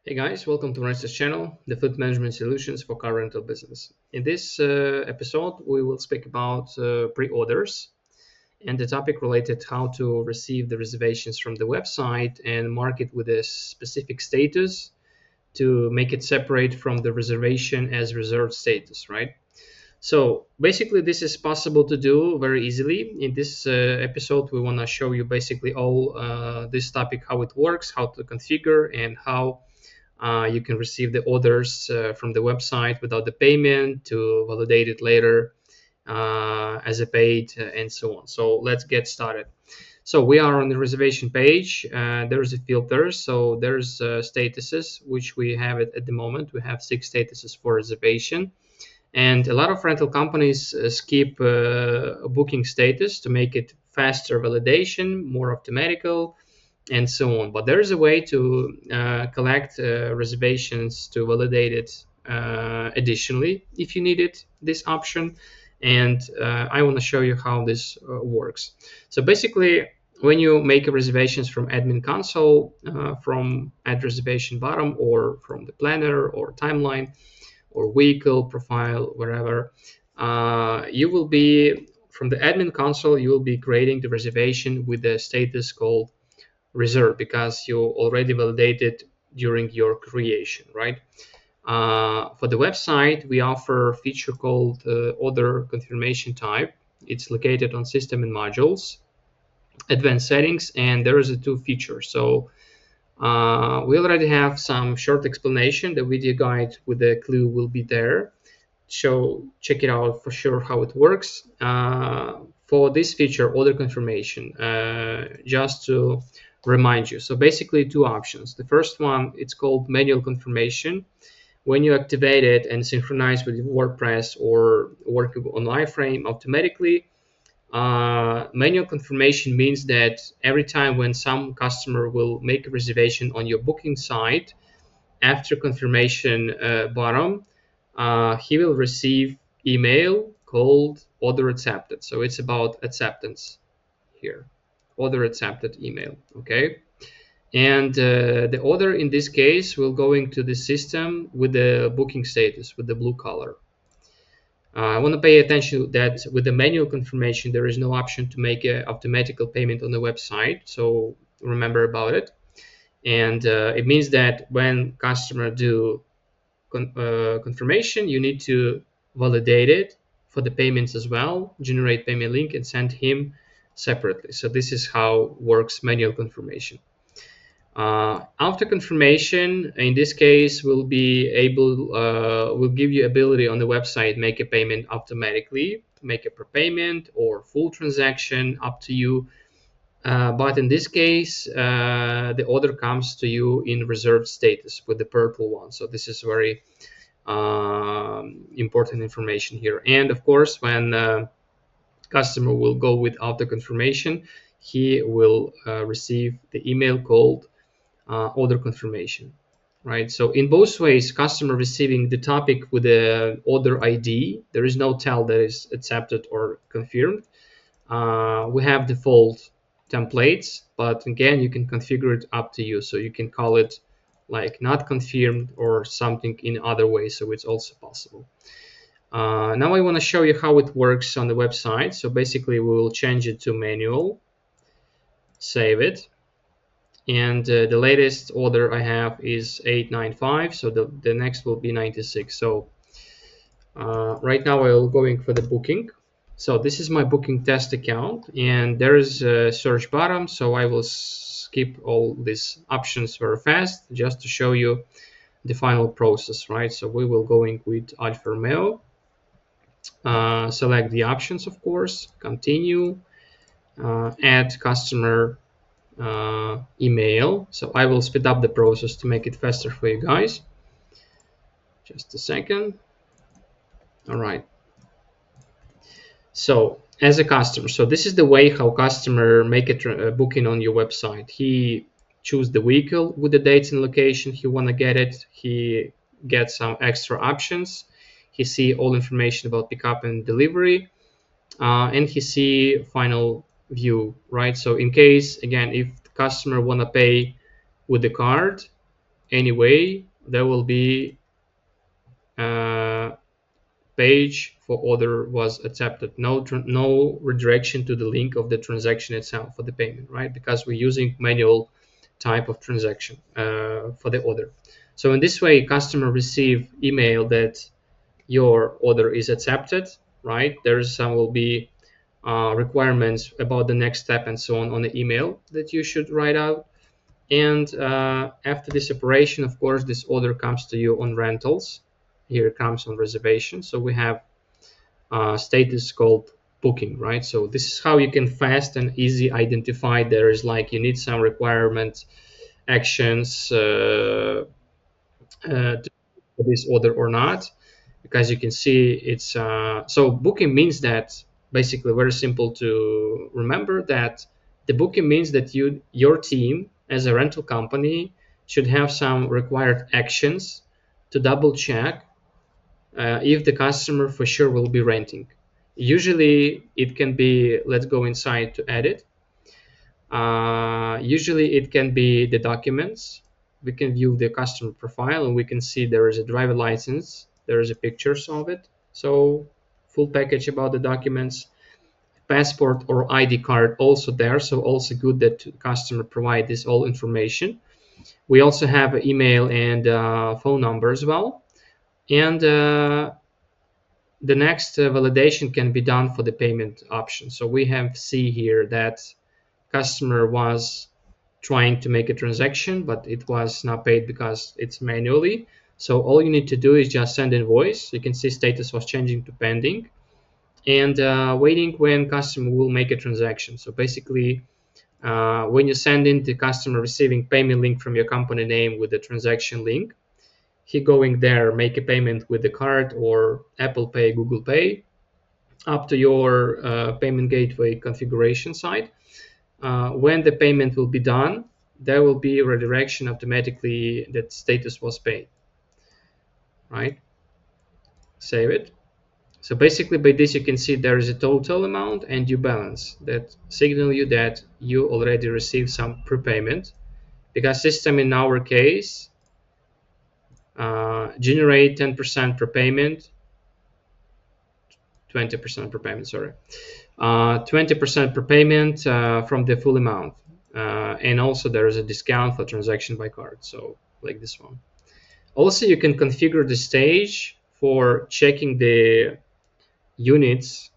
Hey guys, welcome to RentSyst channel, the fleet management solutions for car rental business. In this episode, we will speak about pre-orders and the topic related how to receive the reservations from the website and mark it with a specific status to make it separate from the reservation as reserved status, right? So basically, this is possible to do very easily. In this episode, we want to show you basically all this topic, how it works, how to configure, and how you can receive the orders from the website without the payment to validate it later as a paid and so on. So let's get started. So we are on the reservation page. There's a filter. So there's statuses, which we have at the moment. We have 6 statuses for reservation. And a lot of rental companies skip booking status to make it faster validation, more automatical, and so on. But there is a way to collect reservations to validate it additionally if you needed this option. And I want to show you how this works. So basically, when you make reservations from admin console, from add reservation bottom or from the planner or timeline or vehicle profile, wherever, you will be from the admin console, you will be creating the reservation with the status called reserve because you already validated during your creation, right? For the website, we offer a feature called order confirmation type. It's located on system and modules, advanced settings, and there is a 2 features. So we already have some short explanation. The video guide with the clue will be there. So check it out for sure how it works. For this feature, order confirmation, just to remind you. So basically 2 options. The first one, it's called manual confirmation. When you activate it and synchronize with WordPress or work on iframe automatically, manual confirmation means that every time when some customer will make a reservation on your booking site, after confirmation bottom, he will receive email called order accepted. So it's about acceptance here, order accepted email. Okay, and the order in this case will go into the system with the booking status with the blue color. I want to pay attention that with the manual confirmation there is no option to make an automatical payment on the website, so remember about it. And it means that when customer do confirmation, you need to validate it for the payments as well, generate payment link and send him separately. So this is how works manual confirmation. After confirmation, in this case, will give you ability on the website make a payment automatically, make a prepayment or full transaction, up to you. But in this case, the order comes to you in reserved status with the purple one. So this is very important information here. And of course, when customer will go with auto confirmation, he will receive the email called order confirmation, right? So in both ways, customer receiving the topic with the order ID, there is no tell that is accepted or confirmed. We have default templates, but again, you can configure it up to you. So you can call it like not confirmed or something in other way. So it's also possible. Now I want to show you how it works on the website. So basically we will change it to manual, save it. And the latest order I have is 895, so the next will be 96. So right now I will going for the booking. So this is my booking test account, and there is a search bottom, so I will skip all these options very fast just to show you the final process, right? So we will going with Alfa Romeo, select the options, of course, continue, add customer email. So I will speed up the process to make it faster for you guys. Just a second. All right. So as a customer, so this is the way how customer make a booking on your website. He choose the vehicle with the dates and location he want to get it. He gets some extra options. He see all information about pickup and delivery, and he see final view, right? So in case, again, if the customer want to pay with the card, anyway, there will be page for order was accepted. No redirection to the link of the transaction itself for the payment, right? Because we're using manual type of transaction for the order. So in this way, customer receive email that your order is accepted, right? There's some will be requirements about the next step and so on the email that you should write out. And after this operation, of course, this order comes to you on rentals. Here it comes on reservation. So we have status called booking, right? So this is how you can fast and easy identify there is like you need some requirement actions for this order or not, because you can see it's so booking means that basically very simple to remember that the booking means that your team as a rental company should have some required actions to double check if the customer for sure will be renting. Usually it can be, let's go inside to edit. Usually it can be the documents. We can view the customer profile and we can see there is a driver license, there is a pictures of it. So full package about the documents, passport or ID card also there. So also good that customer provide this all information. We also have an email and phone number as well. And the next validation can be done for the payment option. So we have see here that customer was trying to make a transaction, but it was not paid because it's manually. So all you need to do is just send invoice. You can see status was changing to pending and waiting when customer will make a transaction. So basically, when you send in the customer receiving payment link from your company name with the transaction link, he going there, make a payment with the card or Apple Pay, Google Pay, up to your payment gateway configuration side. When the payment will be done, there will be a redirection automatically that status was paid, right? Save it. So basically by this you can see there is a total amount and you balance that signal you that you already received some prepayment, because system in our case generate 10% prepayment, 20% prepayment, sorry. 20% prepayment from the full amount. And also there is a discount for transaction by card. So like this one. Also, you can configure the stage for checking the units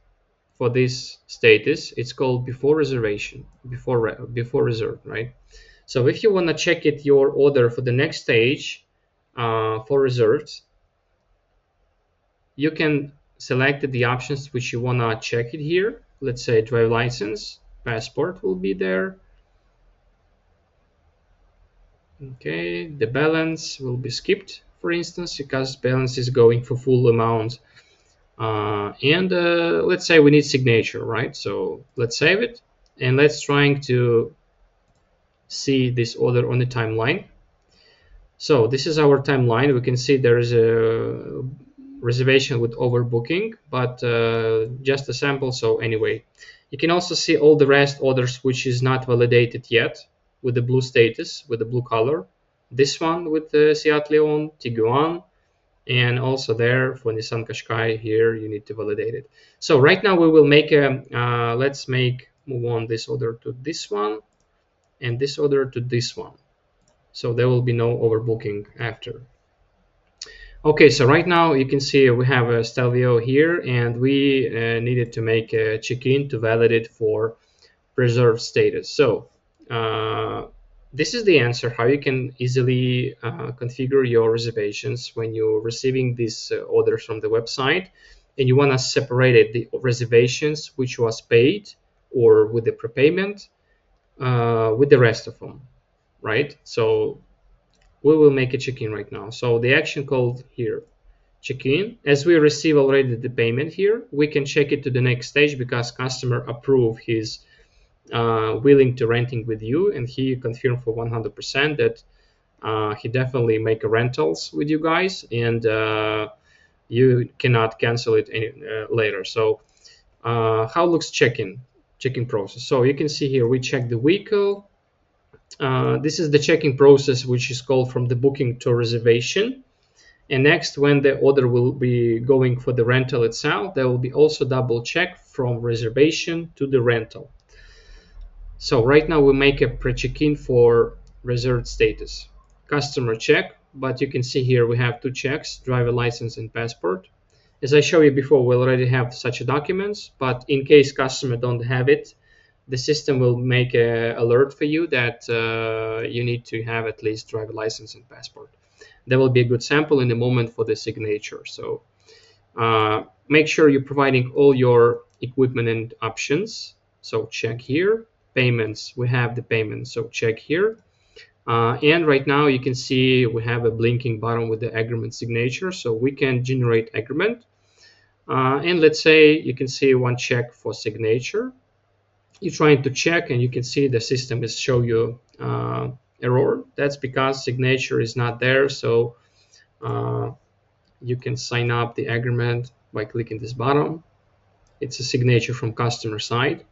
for this status. It's called before reservation, before reserved, right? So if you want to check it, your order for the next stage for reserved, you can select the options which you want to check it here. Let's say driver license, passport will be there. Okay, the balance will be skipped, for instance, because balance is going for full amount. And let's say we need signature, right? So let's save it and let's trying to see this order on the timeline. So this is our timeline. We can see there is a reservation with overbooking, but just a sample. So anyway, you can also see all the rest orders which is not validated yet with the blue status, with the blue color. This one with the Seat Leon, Tiguan, and also there for Nissan Qashqai. Here you need to validate it. So right now we will make a let's move on this order to this one and this order to this one. So there will be no overbooking after. Okay, so right now you can see we have a Stelvio here and we needed to make a check-in to validate for preserved status. So this is the answer how you can easily configure your reservations when you're receiving these orders from the website and you want to separate it, the reservations which was paid or with the prepayment with the rest of them, right? So we will make a check-in right now. So the action called here, check-in. As we receive already the payment here, we can check it to the next stage because customer approved his willing to renting with you and he confirmed for 100% that he definitely make rentals with you guys and you cannot cancel it later. So how looks check-in process? So you can see here we check the vehicle This is the checking process, which is called from the booking to reservation. And next, when the order will be going for the rental itself, there will be also double check from reservation to the rental. So right now we make a pre-check-in for reserved status. Customer check, but you can see here we have two checks, driver license and passport. As I showed you before, we already have such documents, but in case customer don't have it, the system will make an alert for you that you need to have at least driver license and passport. There will be a good sample in a moment for the signature. So make sure you're providing all your equipment and options. So check here. Payments, we have the payments, so check here. And right now you can see we have a blinking button with the agreement signature, so we can generate agreement. And let's say you can see one check for signature. You're trying to check and you can see the system is show you error. That's because signature is not there. So you can sign up the agreement by clicking this button. It's a signature from customer side.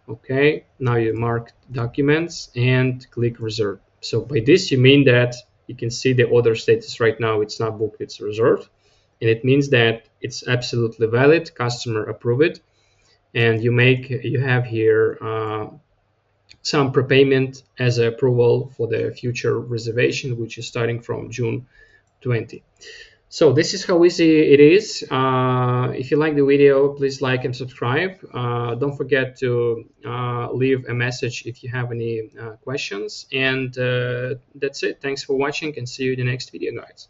Okay, now you mark documents and click reserve. So by this you mean that you can see the order status right now. It's not booked, it's reserved. And it means that it's absolutely valid, customer approve it. And you have here some prepayment as an approval for the future reservation, which is starting from June 20. So this is how easy it is. If you like the video, please like and subscribe. Don't forget to leave a message if you have any questions. And that's it. Thanks for watching and see you in the next video, guys.